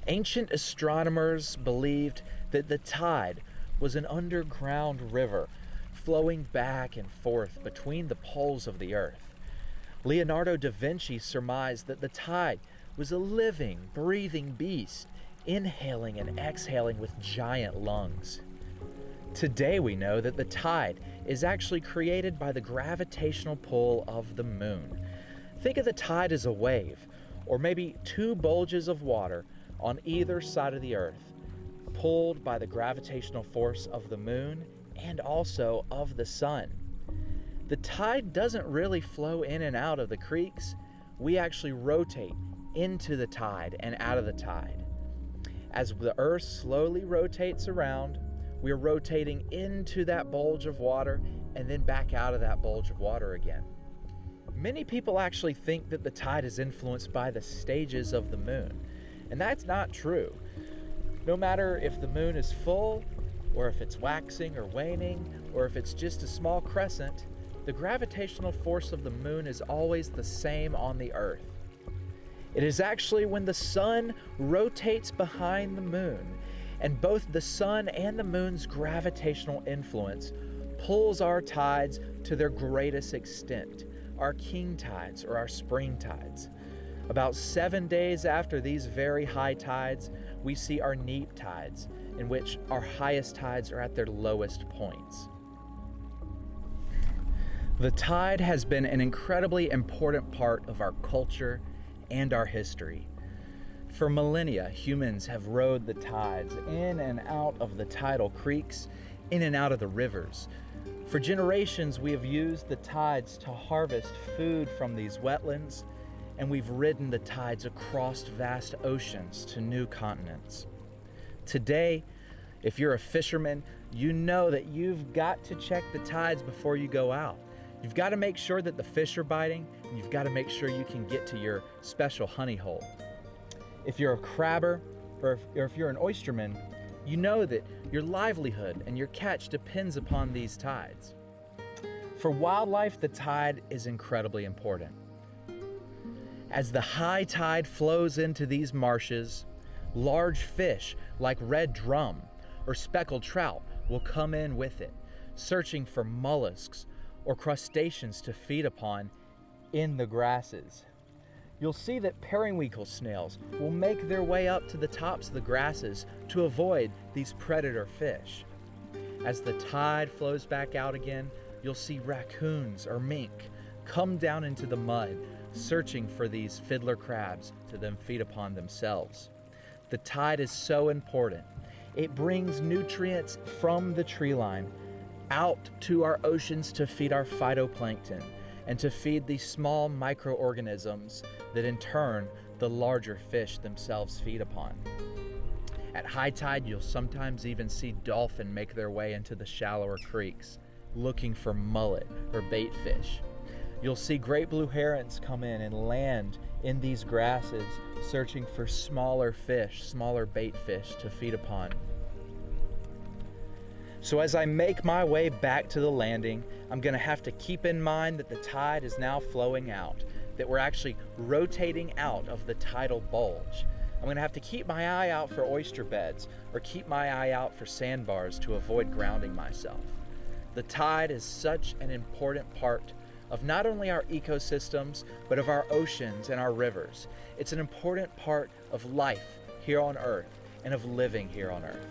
Ancient astronomers believed that the tide was an underground river flowing back and forth between the poles of the earth. Leonardo da Vinci surmised that the tide was a living, breathing beast, inhaling and exhaling with giant lungs. Today we know that the tide is actually created by the gravitational pull of the moon. Think of the tide as a wave, or maybe two bulges of water on either side of the earth, pulled by the gravitational force of the moon and also of the sun. The tide doesn't really flow in and out of the creeks. We actually rotate into the tide and out of the tide. As the earth slowly rotates around, we're rotating into that bulge of water and then back out of that bulge of water again. Many people actually think that the tide is influenced by the stages of the moon, and that's not true. No matter if the moon is full, or if it's waxing or waning, or if it's just a small crescent, the gravitational force of the moon is always the same on the earth. It is actually when the sun rotates behind the moon, and both the sun and the moon's gravitational influence pulls our tides to their greatest extent, our king tides or our spring tides. About 7 days after these very high tides, we see our neap tides, in which our highest tides are at their lowest points. The tide has been an incredibly important part of our culture and our history. For millennia, humans have rode the tides in and out of the tidal creeks, in and out of the rivers. For generations, we have used the tides to harvest food from these wetlands, and we've ridden the tides across vast oceans to new continents. Today, if you're a fisherman, you know that you've got to check the tides before you go out. You've got to make sure that the fish are biting, and you've got to make sure you can get to your special honey hole. If you're a crabber, or if you're an oysterman, you know that your livelihood and your catch depends upon these tides. For wildlife, the tide is incredibly important. As the high tide flows into these marshes, large fish like red drum or speckled trout will come in with it, searching for mollusks or crustaceans to feed upon in the grasses. You'll see that periwinkle snails will make their way up to the tops of the grasses to avoid these predator fish. As the tide flows back out again, you'll see raccoons or mink come down into the mud, searching for these fiddler crabs to then feed upon themselves. The tide is so important. It brings nutrients from the tree line out to our oceans to feed our phytoplankton and to feed these small microorganisms that in turn the larger fish themselves feed upon. At high tide, you'll sometimes even see dolphin make their way into the shallower creeks, looking for mullet or bait fish. You'll see great blue herons come in and land in these grasses, searching for smaller fish, smaller bait fish to feed upon. So as I make my way back to the landing, I'm going to have to keep in mind that the tide is now flowing out, that we're actually rotating out of the tidal bulge. I'm going to have to keep my eye out for oyster beds or keep my eye out for sandbars to avoid grounding myself. The tide is such an important part of not only our ecosystems, but of our oceans and our rivers. It's an important part of life here on Earth and of living here on Earth.